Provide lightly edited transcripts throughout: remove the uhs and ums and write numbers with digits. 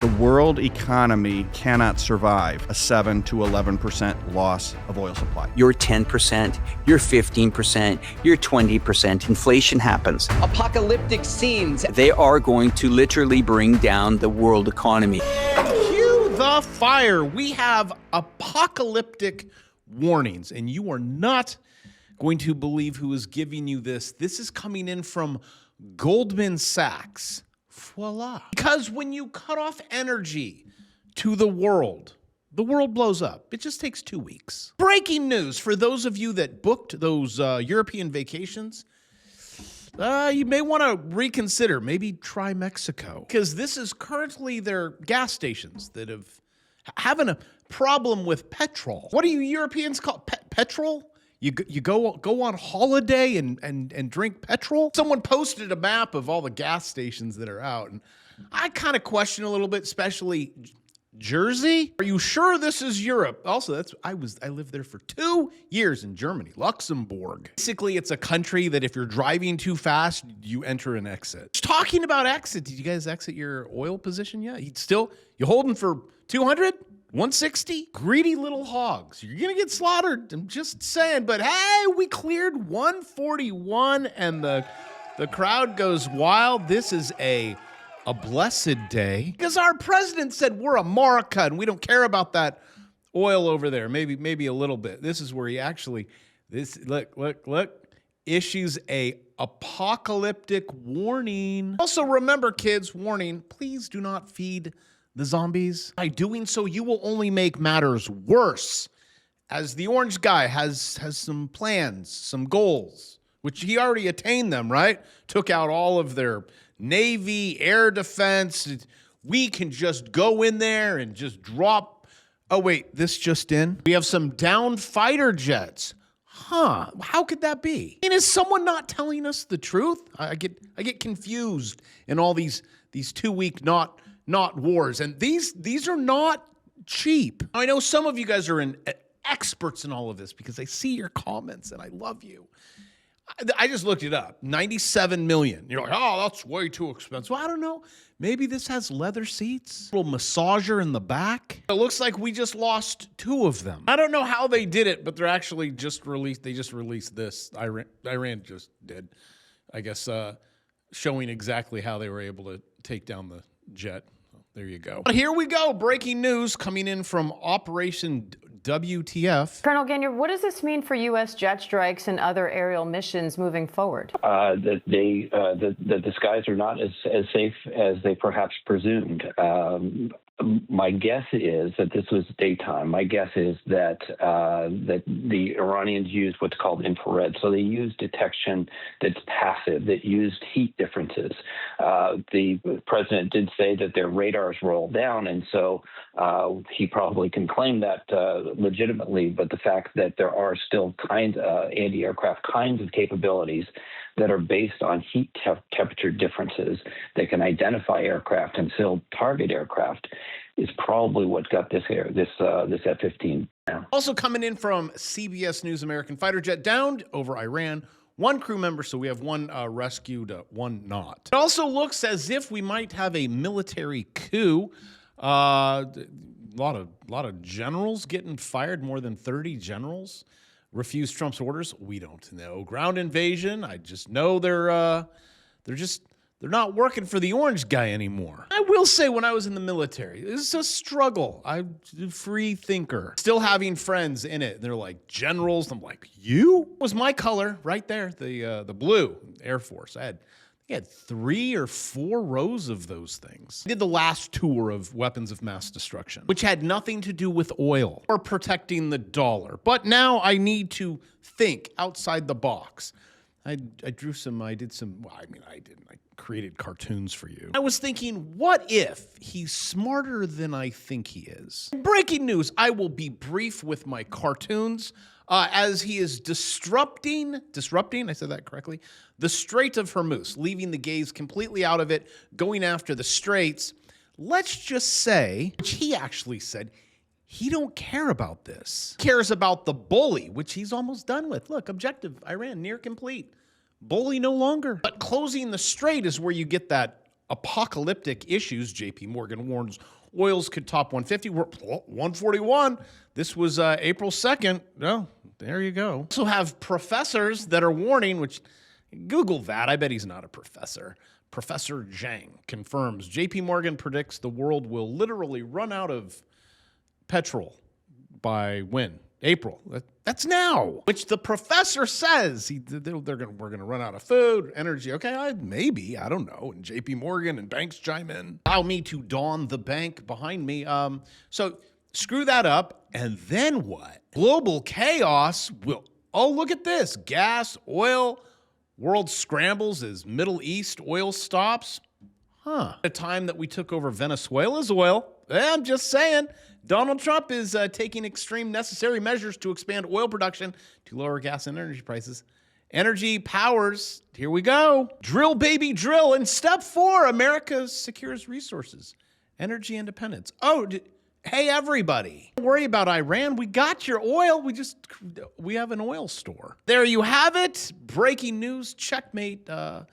The world economy cannot survive a 7 to 11% loss of oil supply. Your 10%, your 15%, your 20%, inflation happens. Apocalyptic scenes. They are going to literally bring down the world economy. Cue the fire. We have apocalyptic warnings, and you are not going to believe who is giving you this. This is coming in from Goldman Sachs. Voila. Because when you cut off energy to the world blows up. It just takes 2 weeks. Breaking news for those of you that booked those European vacations. You may want to reconsider, maybe try Mexico. Because this is currently their gas stations that have having a problem with petrol. What do you Europeans call petrol? You go on holiday and drink petrol? Someone posted a map of all the gas stations that are out, and I kind of question a little bit, especially Jersey. Are you sure this is Europe? Also, I lived there for 2 years in Germany, Luxembourg. Basically, it's a country that if you're driving too fast, you enter an exit. Talking about exit, did you guys exit your oil position yet? You holding for 200? 160? Greedy little hogs. You're going to get slaughtered. I'm just saying. But hey, we cleared 141 and the crowd goes wild. This is a blessed day because our president said we're America and we don't care about that oil over there. Maybe a little bit. This is where he actually, look, issues a apocalyptic warning. Also remember, kids, warning, please do not feed the zombies. By doing so, you will only make matters worse. As the orange guy has some plans, some goals, which he already attained them, right? Took out all of their Navy, air defense. We can just go in there and just drop. Oh, wait, this just in? We have some downed fighter jets. Huh, how could that be? And is someone not telling us the truth? I get confused in all these 2 week not wars. And these are not cheap. I know some of you guys are experts in all of this because I see your comments and I love you. I just looked it up. 97 million. You're like, oh, that's way too expensive. Well, I don't know. Maybe this has leather seats, a little massager in the back. It looks like we just lost 2 of them. I don't know how they did it, but they're actually they just released this. Iran just did, I guess, showing exactly how they were able to take down the jet. There you go. Here we go. Breaking news coming in from Operation WTF. Colonel Gagnor, what does this mean for U.S. jet strikes and other aerial missions moving forward? That the skies are not as safe as they perhaps presumed. My guess is that this was daytime. My guess is that the Iranians used what's called infrared. So they used detection that's passive, that used heat differences. The president did say that their radars roll down, and so he probably can claim that legitimately. But the fact that there are still anti-aircraft kinds of capabilities that are based on heat temperature differences that can identify aircraft and still target aircraft is probably what got this F-15 down. Also coming in from CBS News, American fighter jet downed over Iran. 1 crew member, so we have 1 rescued, 1 not. It also looks as if we might have a military coup. A lot of generals getting fired. More than 30 generals refused Trump's orders. We don't know. Ground invasion. I just know they're not working for the orange guy anymore. I will say when I was in the military, it was a struggle. I'm a free thinker. Still having friends in it. They're like generals. I'm like, you? It was my color right there, the blue Air Force. I had 3 or 4 rows of those things. I did the last tour of weapons of mass destruction, which had nothing to do with oil or protecting the dollar. But now I need to think outside the box. I drew some, I did some, well, I mean, I didn't. I created cartoons for you. I was thinking, what if he's smarter than I think he is? Breaking news, I will be brief with my cartoons as he is disrupting, I said that correctly, the Strait of Hormuz, leaving the gays completely out of it, going after the straits. Let's just say, which he actually said, he don't care about this. He cares about the bully, which he's almost done with. Look, objective, Iran, near complete. Bully no longer. But closing the strait is where you get that apocalyptic issues. JP Morgan warns oils could top 150. We're 141. This was April 2nd. Well, there you go. Also have professors that are warning, which Google that. I bet he's not a professor. Professor Zhang confirms JP Morgan predicts the world will literally run out of petrol by when? April. That's now. Which the professor says we're going to run out of food, energy. Okay, maybe, I don't know. And JP Morgan and banks chime in. Allow me to don the bank behind me. So screw that up. And then what? Global chaos will, oh, look at this. Gas, oil, world scrambles as Middle East oil stops. At a time that we took over Venezuela's oil. I'm just saying. Donald Trump is taking extreme necessary measures to expand oil production to lower gas and energy prices. Energy powers, here we go. Drill, baby, drill. And step 4, America secures resources. Energy independence. Oh, hey, everybody. Don't worry about Iran. We got your oil. We have an oil store. There you have it. Breaking news. Checkmate. The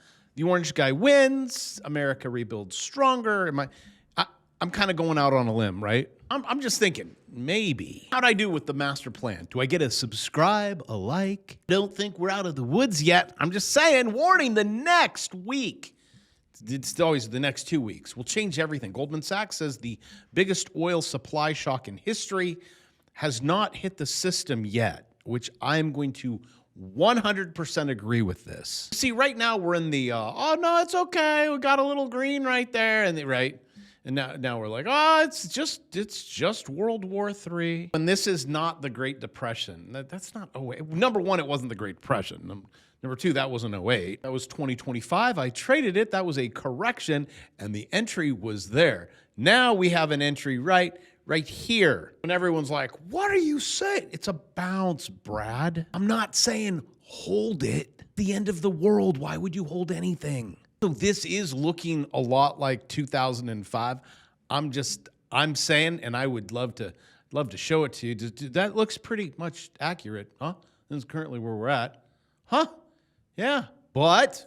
orange guy wins. America rebuilds stronger. I'm kind of going out on a limb, right? I'm just thinking, maybe. How'd I do with the master plan? Do I get a subscribe, a like? Don't think we're out of the woods yet. I'm just saying, warning, the next week. It's always the next 2 weeks. Will change everything. Goldman Sachs says the biggest oil supply shock in history has not hit the system yet, which I'm going to 100% agree with this. See, right now we're in the, oh, no, it's okay. We got a little green right there. And now we're like, oh, it's just World War III. And this is not the Great Depression. That's not 08. Number one, it wasn't the Great Depression. Number two, that wasn't 08. That was 2025. I traded it. That was a correction, and the entry was there. Now we have an entry right here. And everyone's like, what are you saying? It's a bounce, Brad. I'm not saying hold it. The end of the world. Why would you hold anything? So this is looking a lot like 2005. I'm saying, and I would love to show it to you. That looks pretty much accurate, huh? This is currently where we're at. Huh? Yeah. But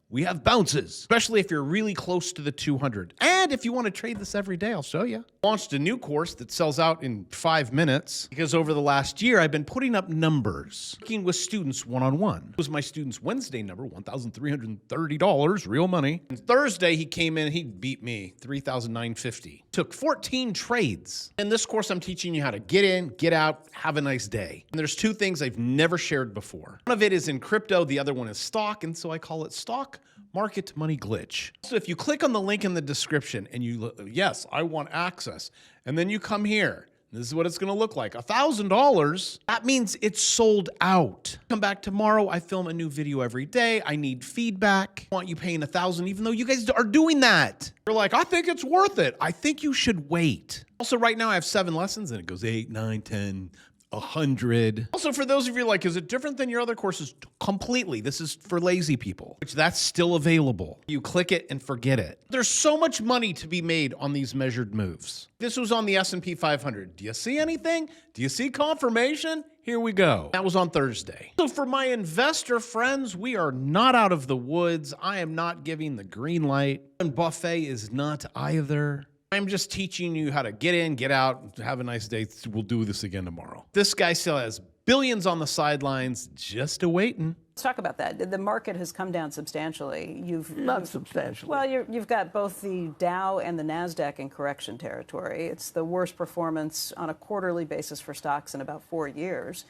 we have bounces, especially if you're really close to the 200. And if you want to trade this every day, I'll show you. Launched a new course that sells out in 5 minutes because over the last year, I've been putting up numbers, working with students one-on-one. It was my student's Wednesday number, $1,330, real money. And Thursday, he came in, he beat me, $3,950. Took 14 trades. In this course, I'm teaching you how to get in, get out, have a nice day. And there's 2 things I've never shared before. One of it is in crypto, the other one is stock, and so I call it stock market money glitch. So if you click on the link in the description and you, yes, I want access, and then you come here, this is what it's going to look like. $1,000, that means it's sold out. Come back tomorrow. I film a new video every day. I need feedback. I want you paying $1,000, even though you guys are doing that. You're like, I think it's worth it. I think you should wait. Also, right now I have 7 lessons, and it goes 8, 9, 10, 100. Also, for those of you like, is it different than your other courses? Completely. This is for lazy people, which that's still available. You click it and forget it. There's so much money to be made on these measured moves. This was on the S&P 500. Do you see anything? Do you see confirmation? Here we go. That was on Thursday. So for my investor friends, we are not out of the woods. I am not giving the green light. And Buffet is not either. I'm just teaching you how to get in, get out, have a nice day. We'll do this again tomorrow. This guy still has billions on the sidelines, just awaiting. Let's talk about that. The market has come down substantially. Not substantially. Well, you've got both the Dow and the NASDAQ in correction territory. It's the worst performance on a quarterly basis for stocks in about 4 years.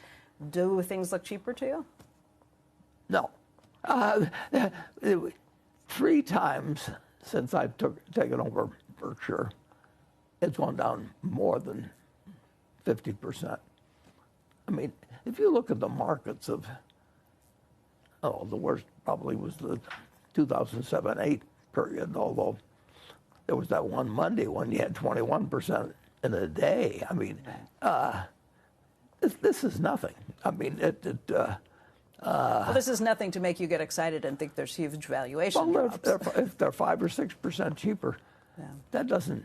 Do things look cheaper to you? No. 3 times since I've taken over Berkshire, it's gone down more than 50%. I mean, if you look at the markets of, the worst probably was the 2007-8 period, although there was that one Monday when you had 21% in a day. I mean, this is nothing. I mean, well, this is nothing to make you get excited and think there's huge valuation drops. If they're 5 or 6% cheaper, that doesn't.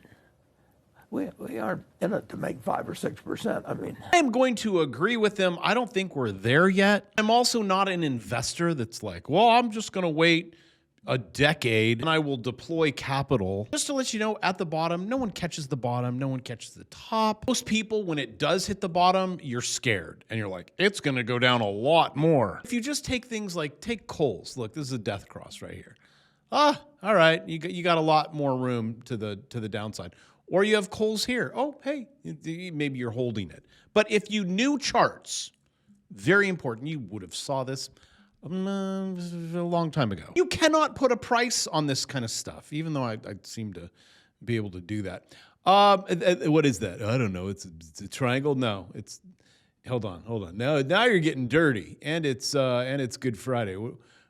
We aren't in it to make 5 or 6%. I mean, I'm going to agree with him. I don't think we're there yet. I'm also not an investor that's like, well, I'm just going to wait a decade, and I will deploy capital. Just to let you know, at the bottom, no one catches the bottom, no one catches the top. Most people, when it does hit the bottom, you're scared, and you're like, it's gonna go down a lot more. If you just take things like, take Kohl's. Look, this is a death cross right here. All right, you got a lot more room to the downside. Or you have Kohl's here. Oh, hey, maybe you're holding it. But if you knew charts, very important, you would have saw this a long time ago. You cannot put a price on this kind of stuff, even though I seem to be able to do that. What is that? I don't know. It's a triangle? No, it's, hold on. Now you're getting dirty, and it's Good Friday.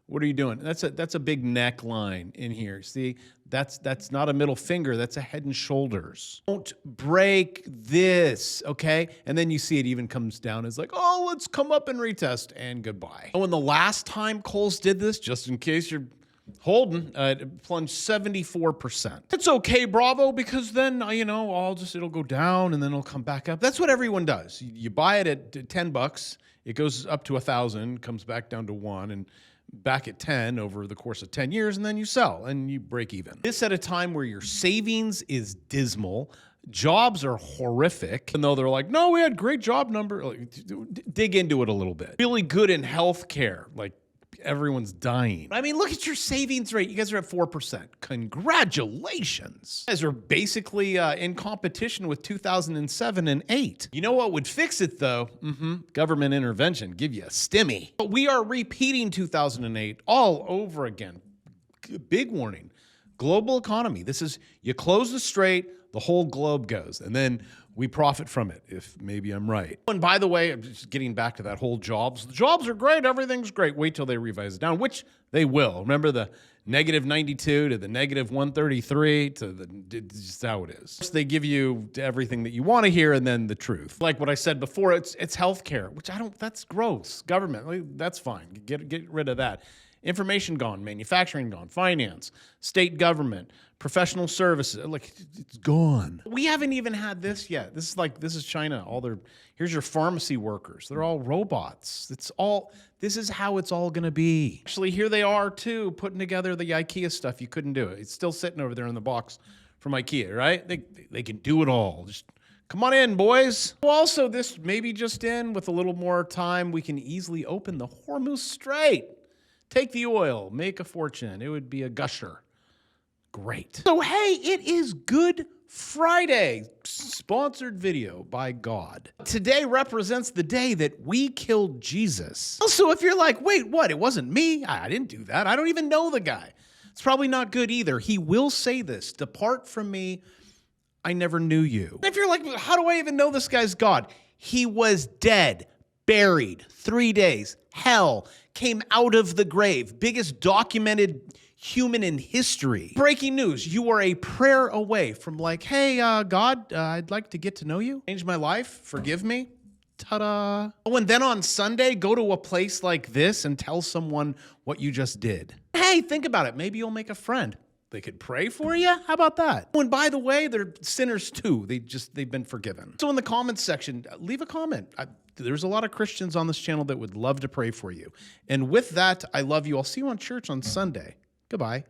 What are you doing? That's a big neckline in here. See, that's not a middle finger. That's a Head and Shoulders. Don't break this, okay? And then you see it even comes down. It's like, oh, let's come up and retest, and goodbye. Oh, and the last time Kohl's did this, just in case you're holding, it plunged 74%. It's okay, Bravo, because then, it'll go down and then it'll come back up. That's what everyone does. You buy it at $10, it goes up to 1,000, comes back down to 1, and back at 10 over the course of 10 years, and then you sell and you break even. This at a time where your savings is dismal, jobs are horrific, even though they're like, no, we had great job number. Like, dig into it a little bit. Really good in healthcare, like everyone's dying. I mean, look at your savings rate. You guys are at 4%. Congratulations. You guys are basically in competition with 2007 and 8. You know what would fix it, though? Government intervention. Give you a stimmy. But we are repeating 2008 all over again. Big warning. Global economy. This is, you close the strait, the whole globe goes. And then we profit from it, if maybe I'm right. And by the way, I'm just getting back to that whole jobs. The jobs are great. Everything's great. Wait till they revise it down, which they will. Remember the -92 to the -133 to the, just how it is. They give you everything that you want to hear and then the truth. Like what I said before, it's healthcare, which that's gross. Government, that's fine. Get rid of that. Information gone, manufacturing gone, finance, state government, professional services, like it's gone. We haven't even had this yet. This is China. Here's your pharmacy workers. They're all robots. This is how it's all gonna be. Actually, here they are too, putting together the IKEA stuff. You couldn't do it. It's still sitting over there in the box from IKEA, right? They can do it all. Just come on in, boys. Also, this maybe just in, with a little more time, we can easily open the Hormuz Strait. Take the oil, make a fortune. It would be a gusher. Great. So, hey, it is Good Friday. Sponsored video by God. Today represents the day that we killed Jesus. Also, if you're like, wait, what? It wasn't me? I didn't do that. I don't even know the guy. It's probably not good either. He will say this, depart from me, I never knew you. If you're like, how do I even know this guy's God? He was dead, buried, 3 days, hell, came out of the grave, biggest documented human in history. Breaking news, you are a prayer away from like, hey, God, I'd like to get to know you. Change my life, forgive me. Ta-da. Oh, and then on Sunday, go to a place like this and tell someone what you just did. Hey, think about it. Maybe you'll make a friend. They could pray for you? How about that? Oh, and by the way, they're sinners too. They've been forgiven. So in the comments section, leave a comment. There's a lot of Christians on this channel that would love to pray for you. And with that, I love you. I'll see you on church on Sunday. Goodbye.